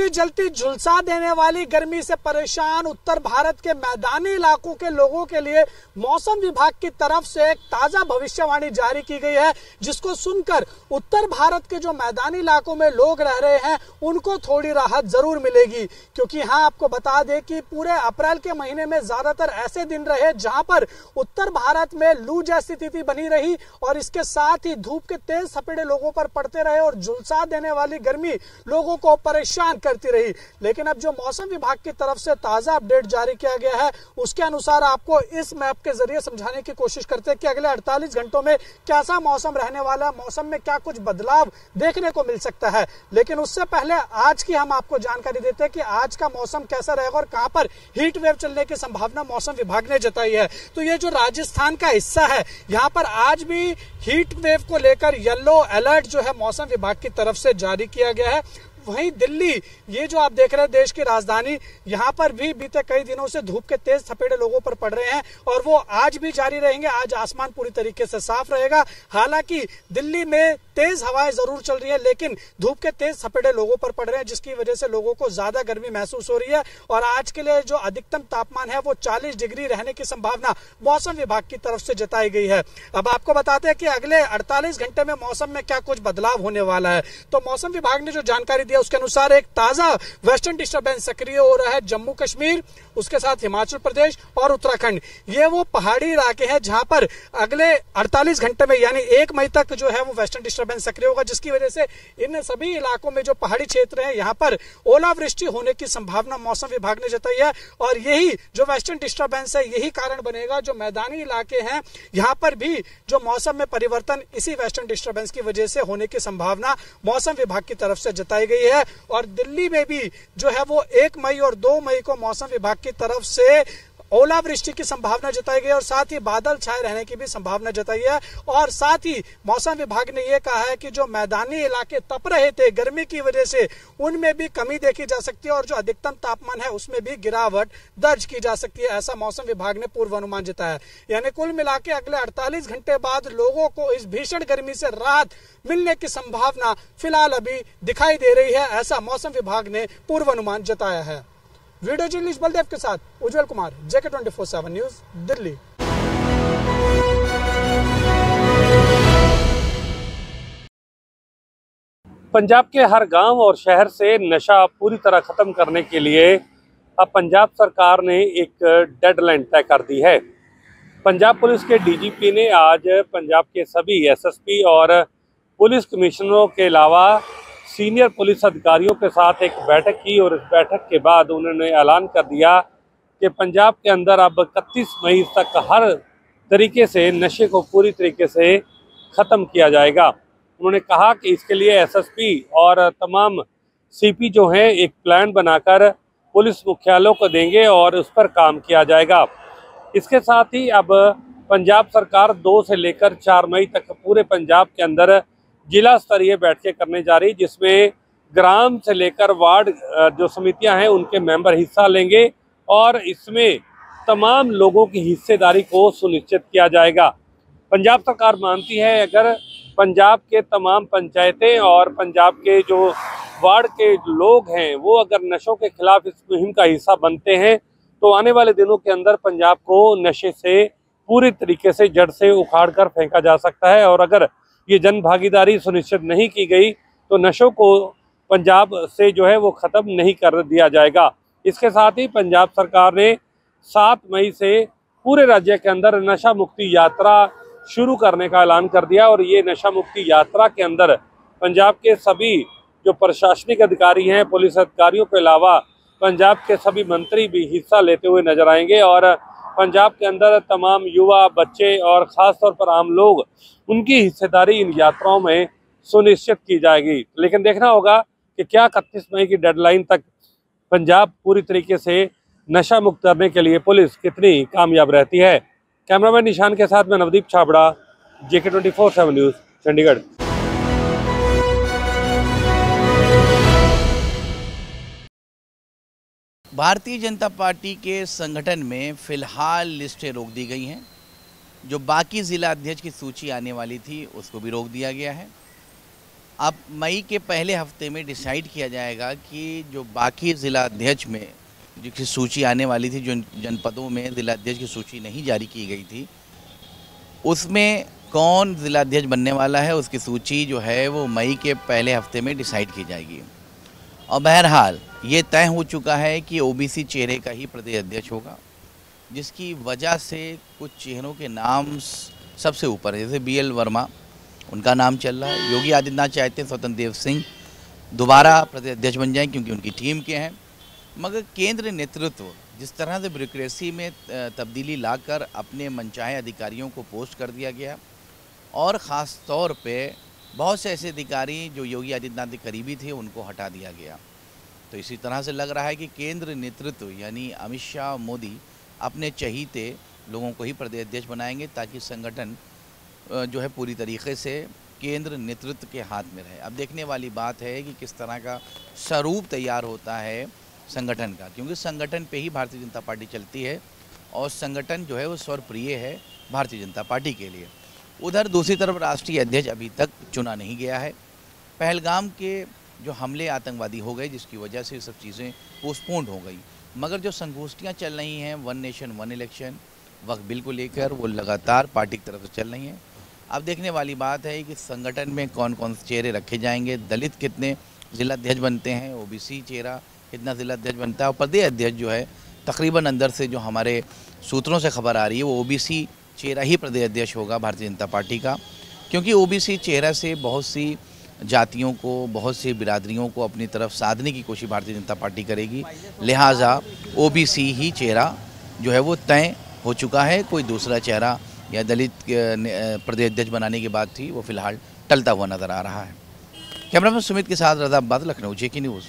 जलती जलती झुलसा देने वाली गर्मी से परेशान उत्तर भारत के मैदानी इलाकों के लोगों के लिए मौसम विभाग की तरफ से एक ताजा भविष्यवाणी जारी की गई है, जिसको सुनकर उत्तर भारत के जो मैदानी इलाकों में लोग रह रहे हैं उनको थोड़ी राहत जरूर मिलेगी। क्योंकि हाँ, आपको बता दें कि पूरे अप्रैल के महीने में ज्यादातर ऐसे दिन रहे जहां पर उत्तर भारत में लू जैसी स्थिति बनी रही और इसके साथ ही धूप के तेज सपेटे लोगों पर पड़ते रहे और झुलसा देने वाली गर्मी लोगों को परेशान करती रही। लेकिन अब जो मौसम विभाग की तरफ से ताजा अपडेट जारी किया गया है उसके अनुसार आपको इस मैप के जरिए समझाने की कोशिश करते हैं कि अगले 48 घंटों में कैसा मौसम रहने वाला है, मौसम में क्या कुछ बदलाव देखने को मिल सकता है। लेकिन उससे पहले आज की हम आपको जानकारी देते हैं कि आज का मौसम कैसा रहेगा और कहां पर हीट वेव चलने की संभावना मौसम विभाग ने जताई है। तो ये जो राजस्थान का हिस्सा है, यहाँ पर आज भी हीट वेव को लेकर येलो अलर्ट जो है मौसम विभाग की तरफ से जारी किया गया है। वहीं दिल्ली, ये जो आप देख रहे हैं देश की राजधानी, यहाँ पर भी बीते कई दिनों से धूप के तेज थपेड़े लोगों पर पड़ रहे हैं और वो आज भी जारी रहेंगे। आज आसमान पूरी तरीके से साफ रहेगा। हालांकि दिल्ली में तेज हवाएं जरूर चल रही है लेकिन धूप के तेज थपेड़े लोगों पर पड़ रहे हैं, जिसकी वजह से लोगों को ज्यादा गर्मी महसूस हो रही है। और आज के लिए जो अधिकतम तापमान है वो 40 डिग्री रहने की संभावना मौसम विभाग की तरफ से जताई गई है। अब आपको बताते हैं कि अगले 48 घंटे में मौसम में क्या कुछ बदलाव होने वाला है। तो मौसम विभाग ने जो जानकारी उसके अनुसार एक ताजा वेस्टर्न डिस्टर्बेंस सक्रिय हो रहा है जम्मू कश्मीर, उसके साथ हिमाचल प्रदेश और उत्तराखंड। ये वो पहाड़ी इलाके हैं जहां पर अगले 48 घंटे में यानी 1 मई तक जो है वो वेस्टर्न डिस्टर्बेंस सक्रिय होगा, जिसकी वजह से इन सभी इलाकों में जो पहाड़ी क्षेत्र है यहाँ पर ओलावृष्टि होने की संभावना मौसम विभाग ने जताई है। और यही जो वेस्टर्न डिस्टर्बेंस है यही कारण बनेगा जो मैदानी इलाके हैं यहाँ पर भी जो मौसम में परिवर्तन इसी वेस्टर्न डिस्टर्बेंस की वजह से होने की संभावना मौसम विभाग की तरफ से जताई गई है। और दिल्ली में भी जो है वो 1 मई और 2 मई को मौसम विभाग की तरफ से ओलावृष्टि की संभावना जताई गई और साथ ही बादल छाए रहने की भी संभावना जताई है। और साथ ही मौसम विभाग ने यह कहा है कि जो मैदानी इलाके तप रहे थे गर्मी की वजह से उनमें भी कमी देखी जा सकती है और जो अधिकतम तापमान है उसमें भी गिरावट दर्ज की जा सकती है, ऐसा मौसम विभाग ने पूर्वानुमान जताया। यानी कुल मिला के अगले 48 घंटे बाद लोगों को इस भीषण गर्मी से राहत मिलने की संभावना फिलहाल अभी दिखाई दे रही है, ऐसा मौसम विभाग ने पूर्वानुमान जताया है। वीडियो जर्नलिस्ट बलदेव के साथ उज्जवल कुमार, JK 24/7 न्यूज, दिल्ली। पंजाब के हर गांव और शहर से नशा पूरी तरह खत्म करने के लिए अब पंजाब सरकार ने एक डेडलाइन तय कर दी है। पंजाब पुलिस के DGP ने आज पंजाब के सभी SSP और पुलिस कमिश्नरों के अलावा सीनियर पुलिस अधिकारियों के साथ एक बैठक की और इस बैठक के बाद उन्होंने ऐलान कर दिया कि पंजाब के अंदर अब 31 मई तक हर तरीके से नशे को पूरी तरीके से ख़त्म किया जाएगा। उन्होंने कहा कि इसके लिए SSP और तमाम CP जो हैं एक प्लान बनाकर पुलिस मुख्यालयों को देंगे और उस पर काम किया जाएगा। इसके साथ ही अब पंजाब सरकार 2 से लेकर 4 मई तक पूरे पंजाब के अंदर जिला स्तरीय बैठकें करने जा रही, जिसमें ग्राम से लेकर वार्ड जो समितियां हैं उनके मेंबर हिस्सा लेंगे और इसमें तमाम लोगों की हिस्सेदारी को सुनिश्चित किया जाएगा। पंजाब सरकार मानती है अगर पंजाब के तमाम पंचायतें और पंजाब के जो वार्ड के लोग हैं वो अगर नशों के खिलाफ इस मुहिम का हिस्सा बनते हैं तो आने वाले दिनों के अंदर पंजाब को नशे से पूरी तरीके से जड़ से उखाड़ कर फेंका जा सकता है। और अगर ये जन भागीदारी सुनिश्चित नहीं की गई तो नशों को पंजाब से जो है वो ख़त्म नहीं कर दिया जाएगा। इसके साथ ही पंजाब सरकार ने 7 मई से पूरे राज्य के अंदर नशा मुक्ति यात्रा शुरू करने का ऐलान कर दिया और ये नशा मुक्ति यात्रा के अंदर पंजाब के सभी जो प्रशासनिक अधिकारी हैं, पुलिस अधिकारियों के अलावा पंजाब के सभी मंत्री भी हिस्सा लेते हुए नजर आएंगे और पंजाब के अंदर तमाम युवा, बच्चे और ख़ास तौर पर आम लोग उनकी हिस्सेदारी इन यात्राओं में सुनिश्चित की जाएगी। लेकिन देखना होगा कि क्या 31 मई की डेडलाइन तक पंजाब पूरी तरीके से नशा मुक्त करने के लिए पुलिस कितनी कामयाब रहती है। कैमरामैन निशान के साथ मैं Navdeep Chhabra, JK 24/7 news, Chandigarh. Bharatiya Janata party के संगठन में फिलहाल लिस्टें रोक दी गई हैं। जो बाकी ज़िला अध्यक्ष की सूची आने वाली थी उसको भी रोक दिया गया है। अब मई के पहले हफ्ते में डिसाइड किया जाएगा कि जो बाकी ज़िला अध्यक्ष में जिसकी सूची आने वाली थी, जो जनपदों में ज़िला अध्यक्ष की सूची नहीं जारी की गई थी, उसमें कौन ज़िला अध्यक्ष बनने वाला है उसकी सूची जो है वो मई के पहले हफ्ते में डिसाइड की जाएगी। और बहरहाल ये तय हो चुका है कि ओबीसी चेहरे का ही प्रदेश अध्यक्ष होगा, जिसकी वजह से कुछ चेहरों के नाम सबसे ऊपर है। जैसे BL वर्मा, उनका नाम चल रहा है। योगी आदित्यनाथ चाहते हैं स्वतंत्र देव सिंह दोबारा प्रदेश अध्यक्ष बन जाएं क्योंकि उनकी टीम के हैं। मगर केंद्र नेतृत्व जिस तरह से ब्यूरोक्रेसी में तब्दीली लाकर अपने मनचाहे अधिकारियों को पोस्ट कर दिया गया, और ख़ास तौर पे बहुत से ऐसे अधिकारी जो योगी आदित्यनाथ के करीबी थे उनको हटा दिया गया, तो इसी तरह से लग रहा है कि केंद्र नेतृत्व यानी अमित शाह, मोदी अपने चहीते लोगों को ही प्रदेश अध्यक्ष बनाएंगे ताकि संगठन जो है पूरी तरीके से केंद्र नेतृत्व के हाथ में रहे। अब देखने वाली बात है कि किस तरह का स्वरूप तैयार होता है संगठन का, क्योंकि संगठन पे ही भारतीय जनता पार्टी चलती है और संगठन जो है वो सर्वप्रिय है भारतीय जनता पार्टी के लिए। उधर दूसरी तरफ राष्ट्रीय अध्यक्ष अभी तक चुना नहीं गया है। पहलगाम के जो हमले आतंकवादी हो गए जिसकी वजह से सब चीज़ें पोस्टपोन्ड हो गई, मगर जो संगोष्ठियाँ चल रही हैं वन नेशन वन इलेक्शन वक्त बिल को लेकर वो लगातार पार्टी की तरफ से चल रही हैं। अब देखने वाली बात है कि संगठन में कौन कौन से चेहरे रखे जाएंगे, दलित कितने जिला अध्यक्ष बनते हैं, ओबीसी चेहरा कितना जिला अध्यक्ष बनता है, और प्रदेश अध्यक्ष जो है तकरीबन अंदर से जो हमारे सूत्रों से खबर आ रही है वो ओबीसी चेहरा ही प्रदेश अध्यक्ष होगा भारतीय जनता पार्टी का, क्योंकि ओबीसी चेहरा से बहुत सी जातियों को, बहुत सी बिरादरियों को अपनी तरफ साधने की कोशिश भारतीय जनता पार्टी करेगी। लिहाजा ओबीसी ही चेहरा जो है वो तय हो चुका है। कोई दूसरा चेहरा या दलित प्रदेश अध्यक्ष बनाने की बात थी वो फिलहाल टलता हुआ नजर आ रहा है। कैमरामैन सुमित के साथ रज़ा अब्बास, लखनऊ, जेके न्यूज़।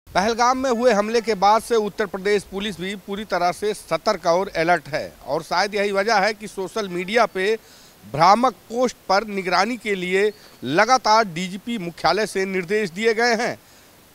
पहलगाम में हुए हमले के बाद से उत्तर प्रदेश पुलिस भी पूरी तरह से सतर्क और अलर्ट है, और शायद यही वजह है कि सोशल मीडिया पे भ्रामक पोस्ट पर निगरानी के लिए लगातार डीजीपी मुख्यालय से निर्देश दिए गए हैं।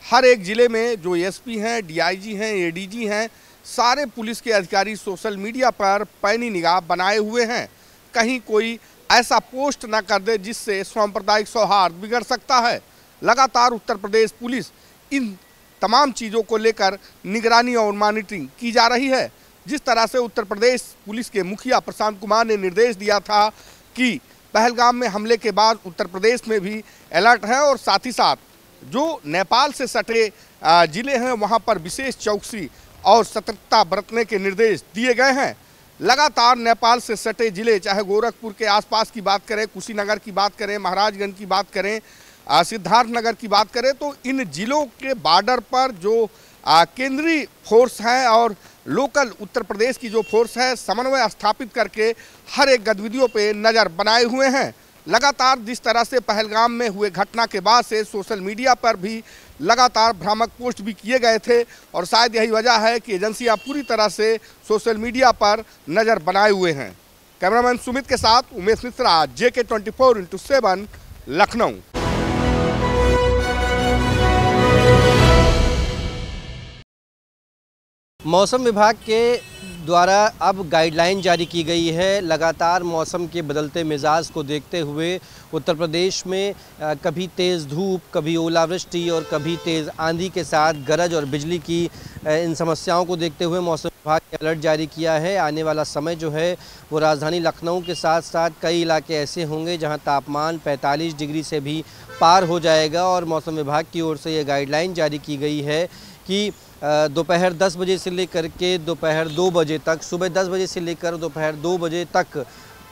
हर एक ज़िले में जो एसपी हैं, डीआईजी हैं, एडीजी हैं, सारे पुलिस के अधिकारी सोशल मीडिया पर पैनी निगाह बनाए हुए हैं, कहीं कोई ऐसा पोस्ट ना कर दे जिससे सांप्रदायिक सौहार्द बिगड़ सकता है। लगातार उत्तर प्रदेश पुलिस इन तमाम चीज़ों को लेकर निगरानी और मॉनिटरिंग की जा रही है। जिस तरह से उत्तर प्रदेश पुलिस के मुखिया प्रशांत कुमार ने निर्देश दिया था कि पहलगाम में हमले के बाद उत्तर प्रदेश में भी अलर्ट है, और साथ ही साथ जो नेपाल से सटे ज़िले हैं वहां पर विशेष चौकसी और सतर्कता बरतने के निर्देश दिए गए हैं। लगातार नेपाल से सटे ज़िले, चाहे गोरखपुर के आसपास की बात करें, कुशीनगर की बात करें, महाराजगंज की बात करें, सिद्धार्थनगर की बात करें, तो इन जिलों के बॉर्डर पर जो केंद्रीय फोर्स है और लोकल उत्तर प्रदेश की जो फोर्स है समन्वय स्थापित करके हर एक गतिविधियों पे नज़र बनाए हुए हैं। लगातार जिस तरह से पहलगाम में हुए घटना के बाद से सोशल मीडिया पर भी लगातार भ्रामक पोस्ट भी किए गए थे, और शायद यही वजह है कि एजेंसियां पूरी तरह से सोशल मीडिया पर नज़र बनाए हुए हैं। कैमरामैन सुमित के साथ उमेश मिश्रा, JK 24x7, लखनऊ। मौसम विभाग के द्वारा अब गाइडलाइन जारी की गई है। लगातार मौसम के बदलते मिजाज को देखते हुए उत्तर प्रदेश में कभी तेज़ धूप, कभी ओलावृष्टि और कभी तेज़ आंधी के साथ गरज और बिजली की इन समस्याओं को देखते हुए मौसम विभाग ने अलर्ट जारी किया है। आने वाला समय जो है वो राजधानी लखनऊ के साथ साथ कई इलाके ऐसे होंगे जहां तापमान 45 डिग्री से भी पार हो जाएगा, और मौसम विभाग की ओर से ये गाइडलाइन जारी की गई है कि दोपहर 10 बजे से लेकर के दोपहर 2 बजे तक, सुबह 10 बजे से लेकर दोपहर 2 बजे तक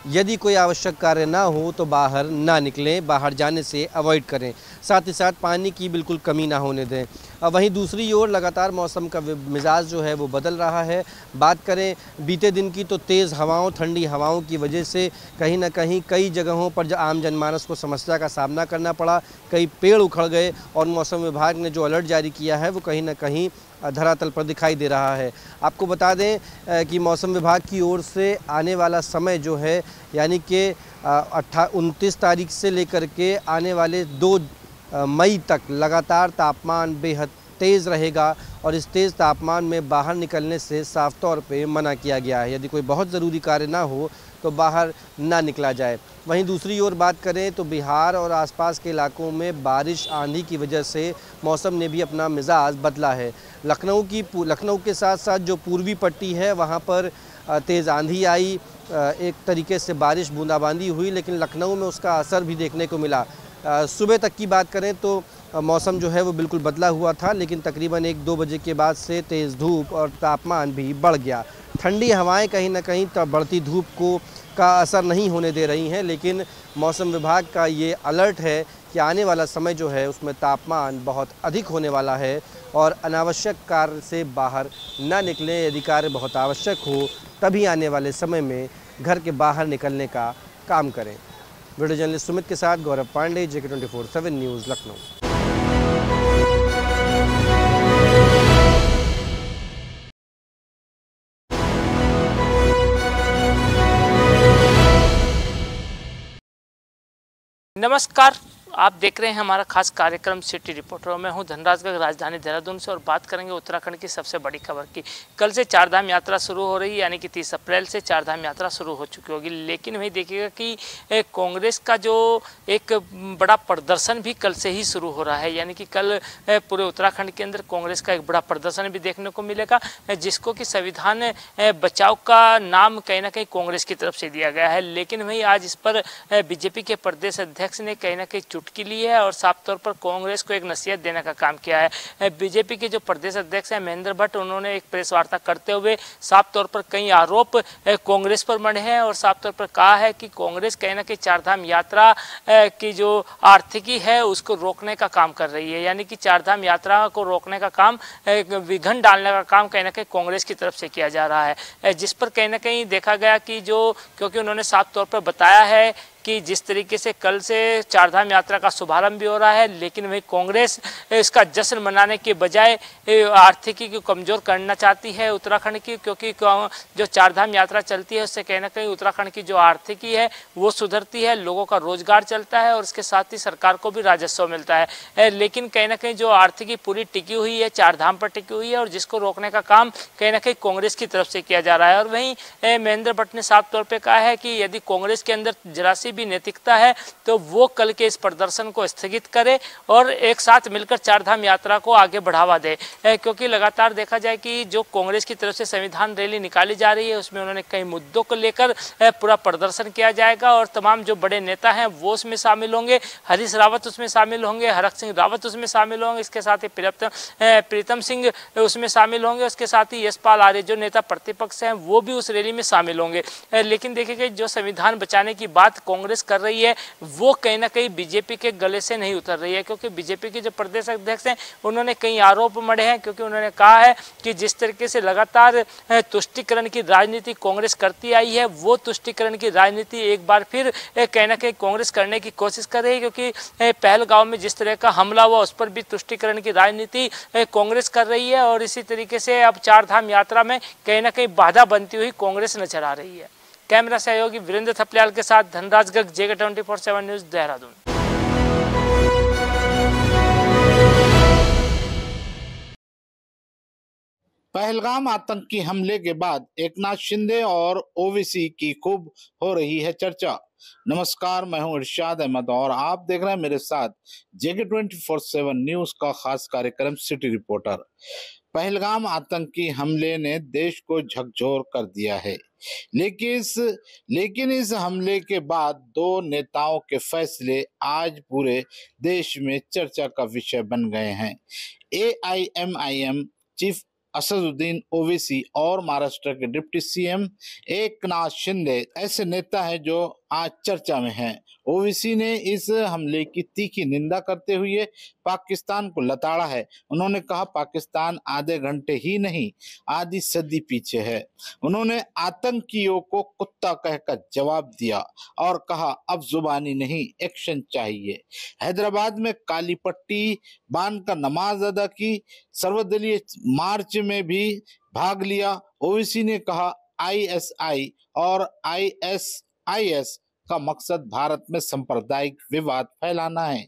यदि कोई आवश्यक कार्य ना हो तो बाहर ना निकलें, बाहर जाने से अवॉइड करें। साथ ही साथ पानी की बिल्कुल कमी ना होने दें। वहीं दूसरी ओर लगातार मौसम का मिजाज जो है वो बदल रहा है। बात करें बीते दिन की तो तेज़ हवाओं, ठंडी हवाओं की वजह से कहीं ना कहीं कई जगहों पर आम जनमानस को समस्या का सामना करना पड़ा, कई पेड़ उखड़ गए, और मौसम विभाग ने जो अलर्ट जारी किया है वो कहीं ना कहीं धरातल पर दिखाई दे रहा है। आपको बता दें कि मौसम विभाग की ओर से आने वाला समय जो है यानी कि 29 तारीख से लेकर के आने वाले 2 मई तक लगातार तापमान बेहद तेज़ रहेगा और इस तेज़ तापमान में बाहर निकलने से साफ तौर पे मना किया गया है। यदि कोई बहुत ज़रूरी कार्य ना हो तो बाहर ना निकला जाए। वहीं दूसरी ओर बात करें तो बिहार और आसपास के इलाकों में बारिश आंधी की वजह से मौसम ने भी अपना मिजाज बदला है। लखनऊ के साथ साथ जो पूर्वी पट्टी है वहाँ पर तेज़ आंधी आई, एक तरीके से बारिश बूंदाबांदी हुई, लेकिन लखनऊ में उसका असर भी देखने को मिला। सुबह तक की बात करें तो मौसम जो है वो बिल्कुल बदला हुआ था, लेकिन तकरीबन 1-2 बजे के बाद से तेज़ धूप और तापमान भी बढ़ गया। ठंडी हवाएं कहीं ना कहीं बढ़ती धूप का असर नहीं होने दे रही हैं, लेकिन मौसम विभाग का ये अलर्ट है कि आने वाला समय जो है उसमें तापमान बहुत अधिक होने वाला है और अनावश्यक कार्य से बाहर ना निकलें। यदि कार्य बहुत आवश्यक हो तभी आने वाले समय में घर के बाहर निकलने का काम करें। वीडियो जर्नलिस्ट सुमित के साथ गौरव पांडे, JK 24/7 न्यूज़, लखनऊ। नमस्कार, आप देख रहे हैं हमारा खास कार्यक्रम सिटी रिपोर्टर। मैं हूं धनराज गर्ग, राजधानी देहरादून से, और बात करेंगे उत्तराखंड की सबसे बड़ी खबर की। कल से चारधाम यात्रा शुरू हो रही है, यानी कि 30 अप्रैल से चारधाम यात्रा शुरू हो चुकी होगी। लेकिन वही देखिएगा कि कांग्रेस का जो एक बड़ा प्रदर्शन भी कल से ही शुरू हो रहा है, यानी कि कल पूरे उत्तराखंड के अंदर कांग्रेस का एक बड़ा प्रदर्शन भी देखने को मिलेगा, जिसको कि संविधान बचाओ का नाम कहीं ना कहीं कांग्रेस की तरफ से दिया गया है। लेकिन वही आज इस पर बीजेपी के प्रदेश अध्यक्ष ने कहीं ना कहीं चुटकी ली है और साफ तौर पर कांग्रेस को एक नसीहत देने का काम किया है। बीजेपी के जो प्रदेश अध्यक्ष हैं महेंद्र भट्ट, उन्होंने एक प्रेस वार्ता करते हुए साफ तौर पर कई आरोप कांग्रेस पर मढ़े हैं और साफ तौर पर कहा है कि कांग्रेस कहीं ना कहीं चारधाम यात्रा की जो आर्थिकी है उसको रोकने का काम कर रही है, यानी कि चारधाम यात्रा को रोकने का काम, विघन डालने का काम कहीं ना कहीं कांग्रेस की तरफ से किया जा रहा है। जिस पर कहीं ना कहीं देखा गया कि क्योंकि उन्होंने साफ तौर पर बताया है कि जिस तरीके से कल से चारधाम यात्रा का शुभारंभ भी हो रहा है, लेकिन वही कांग्रेस इसका जश्न मनाने के बजाय आर्थिकी को कमज़ोर करना चाहती है उत्तराखंड की, क्योंकि जो चारधाम यात्रा चलती है उससे कहीं ना कहीं उत्तराखंड की जो आर्थिकी है वो सुधरती है, लोगों का रोजगार चलता है और इसके साथ ही सरकार को भी राजस्व मिलता है। लेकिन कहीं ना कहीं जो आर्थिकी पूरी टिकी हुई है, चारधाम पर टिकी हुई है, और जिसको रोकने का काम कहीं ना कहीं कांग्रेस की तरफ से किया जा रहा है। और वहीं महेंद्र भट्ट ने साफ तौर पर कहा है कि यदि कांग्रेस के अंदर जरा सी भी नैतिकता है तो वो कल के इस प्रदर्शन को स्थगित करे और एक साथ मिलकर चारधाम यात्रा को आगे बढ़ावा दे, क्योंकि लगातार देखा जाए कि जो कांग्रेस की तरफ से संविधान रैली निकाली जा रही है उसमें उन्होंने कई मुद्दों को लेकर पूरा प्रदर्शन किया जाएगा और तमाम जो बड़े नेता हैं वो उसमें शामिल होंगे। हरीश रावत उसमें शामिल होंगे, हरक सिंह रावत उसमें शामिल होंगे, इसके साथ ही प्रीतम सिंह उसमें शामिल होंगे, उसके साथ ही यशपाल आर्य जो नेता प्रतिपक्ष हैं वो भी उस रैली में शामिल होंगे। लेकिन देखिए जो संविधान बचाने की बात कांग्रेस कर रही है वो कहीं ना कहीं बीजेपी के गले से नहीं उतर रही है, क्योंकि बीजेपी के जो प्रदेश अध्यक्ष हैं उन्होंने कई आरोप मढ़े हैं, क्योंकि उन्होंने कहा है कि जिस तरीके से लगातार तुष्टीकरण की राजनीति कांग्रेस करती आई है वो तुष्टीकरण की राजनीति एक बार फिर कहीं ना कहीं कांग्रेस करने की कोशिश कर रही है, क्योंकि पहलगांव में जिस तरह का हमला हुआ उस पर भी तुष्टीकरण की राजनीति कांग्रेस कर रही है और इसी तरीके से अब चारधाम यात्रा में कहीं ना कहीं बाधा बनती हुई कांग्रेस नजर आ रही है। कैमरा सहयोगी वीरेंद्र थपलियाल के साथ धनराज गर्ग, JK 24/7 न्यूज़, देहरादून। पहलगाम आतंकी हमले के बाद एकनाथ शिंदे और ओवैसी की खूब हो रही है चर्चा। नमस्कार, मैं हूं इरशाद अहमद और आप देख रहे हैं मेरे साथ JK 24/7 न्यूज़ का खास कार्यक्रम सिटी रिपोर्टर। पहलगाम आतंकी हमले ने देश को झकझोर कर दिया है, लेकिन इस हमले के बाद दो नेताओं के फैसले आज पूरे देश में चर्चा का विषय बन गए हैं। AIMIM चीफ असदुद्दीन ओवैसी और महाराष्ट्र के डिप्टी CM एकनाथ शिंदे ऐसे नेता हैं जो आज चर्चा में हैं। ओवैसी ने इस हमले की तीखी निंदा करते हुए पाकिस्तान को लताड़ा है। उन्होंने कहा पाकिस्तान आधे घंटे ही नहीं आधी सदी पीछे है। उन्होंने आतंकियों को कुत्ता कहकर जवाब दिया और कहा अब जुबानी नहीं एक्शन चाहिए। हैदराबाद में काली पट्टी बांधकर नमाज अदा की, सर्वदलीय मार्च में भी भाग लिया। ओवैसी ने कहा ISI और ISIS का मकसद भारत में सांप्रदायिक विवाद फैलाना है।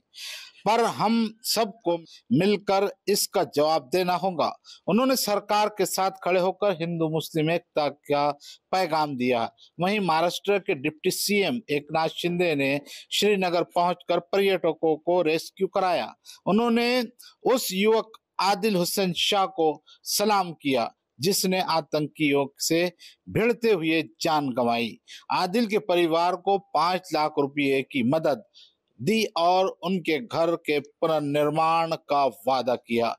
पर हम सबको मिलकर इसका जवाब देना होगा। उन्होंने सरकार के साथ खड़े होकर हिंदू मुस्लिम एकता का पैगाम दिया। वहीं महाराष्ट्र के डिप्टी सीएम एकनाथ शिंदे ने श्रीनगर पहुंचकर पर्यटकों को रेस्क्यू कराया। उन्होंने उस युवक आदिल हुसैन शाह को सलाम किया जिसने आतंकियों से भिड़ते हुए जान गंवाई। आदिल के परिवार को 5 लाख रुपए की मदद दी और उनके घर के पुनर्निर्माण का वादा किया।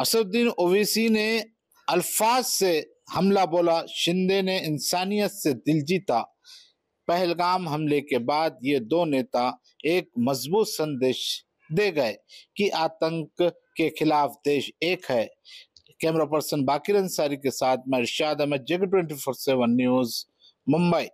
असदुद्दीन ओवैसी ने अल्फाज से हमला बोला। शिंदे ने इंसानियत से दिल जीता। पहलगाम हमले के बाद ये दो नेता एक मजबूत संदेश दे गए कि आतंक के खिलाफ देश एक है। कैमरा पर्सन बाकिर अंसारी के साथ मैं इरशाद अहमद, जग 24/7 न्यूज, मुंबई।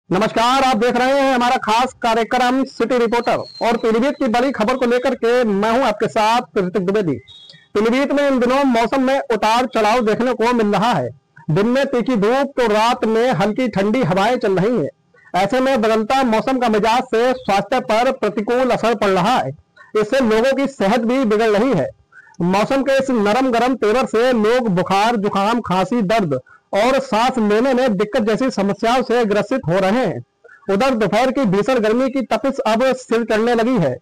नमस्कार, आप देख रहे हैं हमारा खास कार्यक्रम सिटी रिपोर्टर और पीलीभीत की बड़ी खबर को लेकर के मैं हूं आपके साथ ऋतिक द्विवेदी। पीलीभीत में इन दिनों मौसम में उतार चढ़ाव देखने को मिल रहा है। दिन में तीखी धूप तो रात में हल्की ठंडी हवाएं चल रही हैं। ऐसे में बदलता मौसम का मिजाज से स्वास्थ्य पर प्रतिकूल असर पड़ रहा है। इससे लोगों की सेहत भी बिगड़ रही है। मौसम के इस नरम गरम तेवर से लोग बुखार, जुकाम, खांसी, दर्द और सांस लेने में दिक्कत जैसी समस्याओं से ग्रसित हो रहे हैं। उधर दोपहर की भीषण गर्मी की तपिश अब सिर चढ़ने लगी है।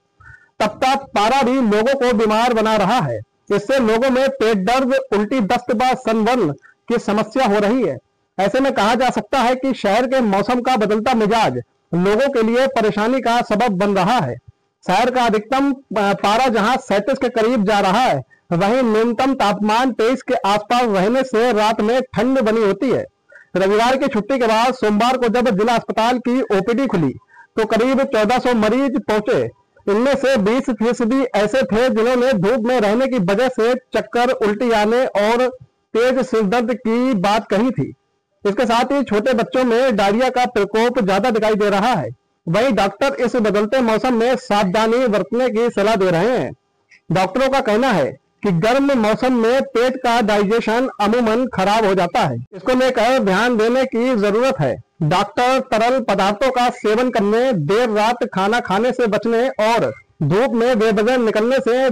तपता पारा भी लोगों को बीमार बना रहा है। इससे लोगों में पेट दर्द, उल्टी, दस्त व सनबर्न की समस्या हो रही है। ऐसे में कहा जा सकता है कि शहर के मौसम का बदलता मिजाज लोगों के लिए परेशानी का सबब बन रहा है। शहर का अधिकतम पारा जहां 37 के करीब जा रहा है, वहीं न्यूनतम तापमान 23 के आसपास रहने से रात में ठंड बनी होती है। रविवार की छुट्टी के बाद सोमवार को जब जिला अस्पताल की ओपीडी खुली तो करीब 1400 मरीज पहुंचे। इनमें से 20% ऐसे थे जिन्होंने धूप में रहने की वजह से चक्कर, उल्टी आने और तेज सिर दर्द की बात कही थी। इसके साथ ही छोटे बच्चों में डायरिया का प्रकोप ज्यादा दिखाई दे रहा है। वहीं डॉक्टर इस बदलते मौसम में सावधानी बरतने की सलाह दे रहे हैं। डॉक्टरों का कहना है कि गर्म मौसम में पेट का डाइजेशन अमूमन खराब हो जाता है। इसको लेकर ध्यान देने की जरूरत है। डॉक्टर तरल पदार्थों का सेवन करने, देर रात खाना खाने से बचने और धूप में बेवजह निकलने से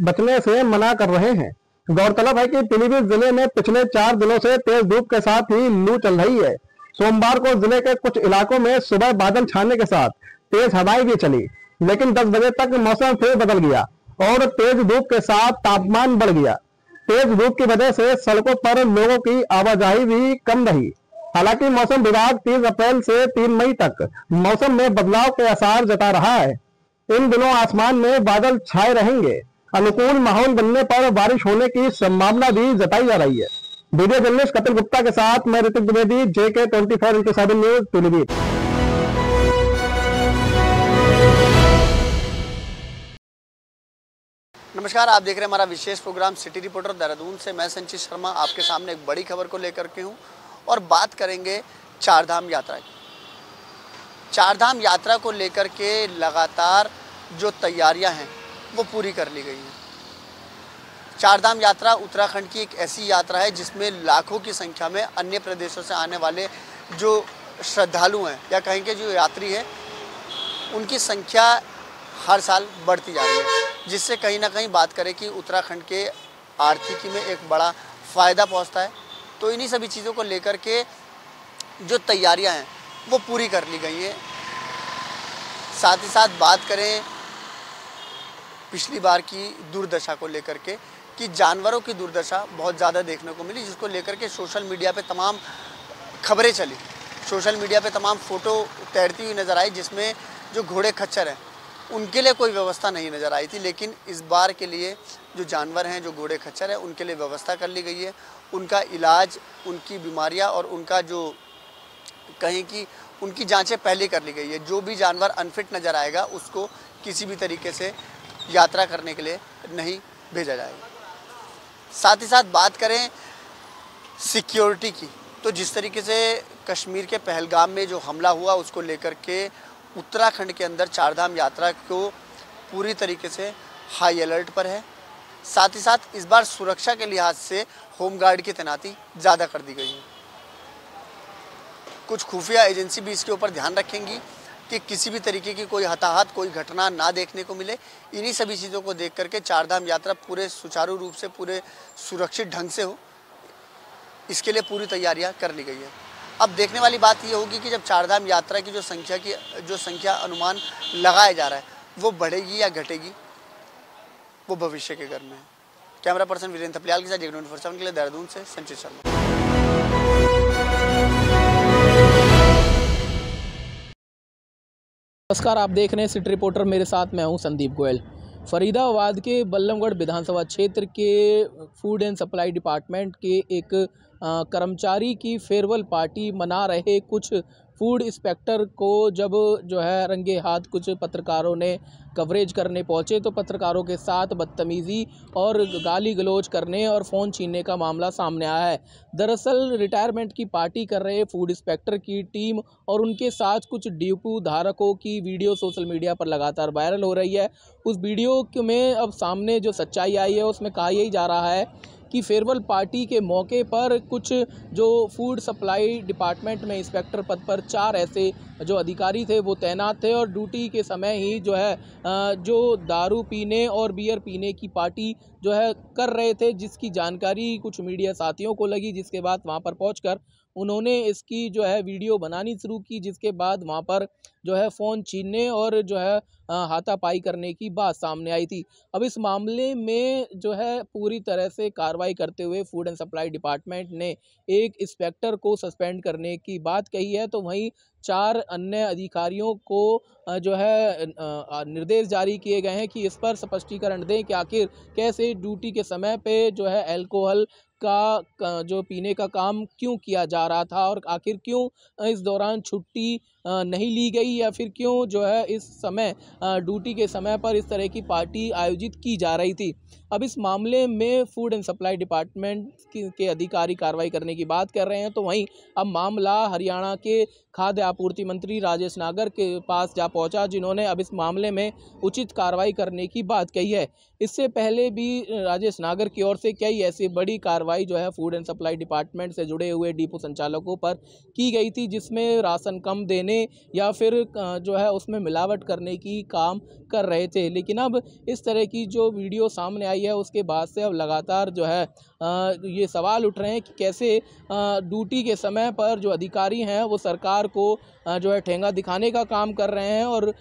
बचने से मना कर रहे हैं। गौरतलब है कि पीलीभीत जिले में पिछले 4 दिनों से तेज धूप के साथ ही लू चल रही है। सोमवार को जिले के कुछ इलाकों में सुबह बादल छाने के साथ तेज हवाएं भी चली, लेकिन 10 बजे तक मौसम फिर बदल गया और तेज धूप के साथ तापमान बढ़ गया। तेज धूप की वजह से सड़कों पर लोगों की आवाजाही भी कम रही। हालांकि मौसम विभाग 30 अप्रैल से 3 मई तक मौसम में बदलाव के आसार जता रहा है। इन दिनों आसमान में बादल छाए रहेंगे। अनुकूल माहौल बनने पर बारिश होने की संभावना भी जताई जा रही है। वीडियो जर्नलिस्ट कपिल गुप्ता के साथ मैं ऋतिक द्विवेदी, JK 24/7 न्यूज, पीलीभीत। नमस्कार, आप देख रहे हैं हमारा विशेष प्रोग्राम सिटी रिपोर्टर। देहरादून से मैं संचित शर्मा आपके सामने एक बड़ी खबर को लेकर के हूं और बात करेंगे चारधाम यात्रा की। चारधाम यात्रा को लेकर के लगातार जो तैयारियां हैं वो पूरी कर ली गई हैं। चारधाम यात्रा उत्तराखंड की एक ऐसी यात्रा है जिसमें लाखों की संख्या में अन्य प्रदेशों से आने वाले जो श्रद्धालु हैं या कहेंगे जो यात्री हैं, उनकी संख्या हर साल बढ़ती जा रही है, जिससे कहीं ना कहीं बात करें कि उत्तराखंड के आर्थिकी में एक बड़ा फ़ायदा पहुंचता है। तो इन्हीं सभी चीज़ों को लेकर के जो तैयारियां हैं वो पूरी कर ली गई हैं। साथ ही साथ बात करें पिछली बार की दुर्दशा को लेकर के कि जानवरों की दुर्दशा बहुत ज़्यादा देखने को मिली, जिसको लेकर के सोशल मीडिया पे तमाम खबरें चली, सोशल मीडिया पे तमाम फ़ोटो तैरती हुई नज़र आई, जिसमें जो घोड़े खच्चर हैं उनके लिए कोई व्यवस्था नहीं नज़र आई थी। लेकिन इस बार के लिए जो जानवर हैं, जो घोड़े खच्चर हैं, उनके लिए व्यवस्था कर ली गई है। उनका इलाज, उनकी बीमारियाँ और उनका जो कहें कि उनकी जाँचें पहले कर ली गई है। जो भी जानवर अनफिट नज़र आएगा उसको किसी भी तरीके से यात्रा करने के लिए नहीं भेजा जाएगा। साथ ही साथ बात करें सिक्योरिटी की, तो जिस तरीके से कश्मीर के पहलगाम में जो हमला हुआ उसको लेकर के उत्तराखंड के अंदर चारधाम यात्रा को पूरी तरीके से हाई अलर्ट पर है। साथ ही साथ इस बार सुरक्षा के लिहाज से होमगार्ड की तैनाती ज़्यादा कर दी गई है। कुछ खुफिया एजेंसी भी इसके ऊपर ध्यान रखेंगी कि किसी भी तरीके की कोई हताहत, कोई घटना ना देखने को मिले। इन्हीं सभी चीज़ों को देख करके चारधाम यात्रा पूरे सुचारू रूप से, पूरे सुरक्षित ढंग से हो, इसके लिए पूरी तैयारियां कर ली गई है। अब देखने वाली बात ये होगी कि जब चारधाम यात्रा की जो संख्या अनुमान लगाया जा रहा है वो बढ़ेगी या घटेगी, वो भविष्य के घर में है। कैमरा पर्सन वीरेंद्र थपलियाल के साथ Jig 24/7 के लिए देहरादून से संचित शर्मा। नमस्कार, आप देख रहे हैं सिटी रिपोर्टर, मेरे साथ मैं हूं संदीप गोयल। फरीदाबाद के बल्लभगढ़ विधानसभा क्षेत्र के फूड एंड सप्लाई डिपार्टमेंट के एक कर्मचारी की फेयरवेल पार्टी मना रहे कुछ फूड इंस्पेक्टर को जब जो है रंगे हाथ कुछ पत्रकारों ने कवरेज करने पहुंचे तो पत्रकारों के साथ बदतमीज़ी और गाली गलौज करने और फ़ोन छीनने का मामला सामने आया है। दरअसल रिटायरमेंट की पार्टी कर रहे फूड इंस्पेक्टर की टीम और उनके साथ कुछ डिपो धारकों की वीडियो सोशल मीडिया पर लगातार वायरल हो रही है। उस वीडियो में अब सामने जो सच्चाई आई है उसमें कहा यही जा रहा है कि फेयरवेल पार्टी के मौके पर कुछ जो फूड सप्लाई डिपार्टमेंट में इंस्पेक्टर पद पर 4 ऐसे जो अधिकारी थे वो तैनात थे और ड्यूटी के समय ही जो है जो दारू पीने और बियर पीने की पार्टी जो है कर रहे थे, जिसकी जानकारी कुछ मीडिया साथियों को लगी, जिसके बाद वहां पर पहुंचकर उन्होंने इसकी जो है वीडियो बनानी शुरू की, जिसके बाद वहां पर जो है फ़ोन छीनने और जो है हाथापाई करने की बात सामने आई थी। अब इस मामले में जो है पूरी तरह से कार्रवाई करते हुए फूड एंड सप्लाई डिपार्टमेंट ने एक इंस्पेक्टर को सस्पेंड करने की बात कही है, तो वहीं 4 अन्य अधिकारियों को जो है निर्देश जारी किए गए हैं कि इस पर स्पष्टीकरण दें कि आखिर कैसे ड्यूटी के समय पे जो है अल्कोहल का जो पीने का काम क्यों किया जा रहा था और आखिर क्यों इस दौरान छुट्टी नहीं ली गई या फिर क्यों जो है इस समय ड्यूटी के समय पर इस तरह की पार्टी आयोजित की जा रही थी। अब इस मामले में फूड एंड सप्लाई डिपार्टमेंट के अधिकारी कार्रवाई करने की बात कर रहे हैं, तो वहीं अब मामला हरियाणा के खाद्य आपूर्ति मंत्री राजेश नागर के पास जा पहुंचा, जिन्होंने अब इस मामले में उचित कार्रवाई करने की बात कही है। इससे पहले भी राजेश नागर की ओर से कई ऐसी बड़ी कार्रवाई जो है फूड एंड सप्लाई डिपार्टमेंट से जुड़े हुए डिपो संचालकों पर की गई थी, जिसमें राशन कम देने या फिर जो है उसमें मिलावट करने की काम कर रहे थे। लेकिन अब इस तरह की जो वीडियो सामने आई है उसके बाद से अब लगातार जो है ये सवाल उठ रहे हैं कि कैसे ड्यूटी के समय पर जो अधिकारी हैं वो सरकार को जो है ठेंगा दिखाने का काम कर रहे हैं और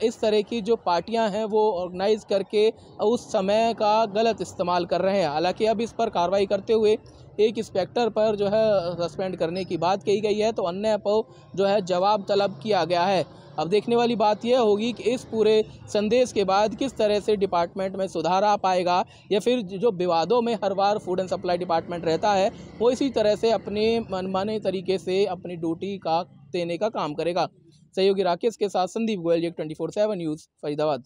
इस तरह की जो पार्टियां हैं वो ऑर्गेनाइज करके उस समय का गलत इस्तेमाल कर रहे हैं। हालांकि अब इस पर कार्रवाई करते हुए एक इंस्पेक्टर पर जो है सस्पेंड करने की बात कही गई है, तो अन्य पर जो है जवाब तलब किया गया है। अब देखने वाली बात यह होगी कि इस पूरे संदेश के बाद किस तरह से डिपार्टमेंट में सुधार आ पाएगा या फिर जो विवादों में हर बार फूड एंड सप्लाई डिपार्टमेंट रहता है वो इसी तरह से अपने मनमाने तरीके से अपनी ड्यूटी का देने का काम करेगा। सहयोगी राकेश के साथ संदीप गोयल, Jig 24/7 न्यूज़, फरीदाबाद।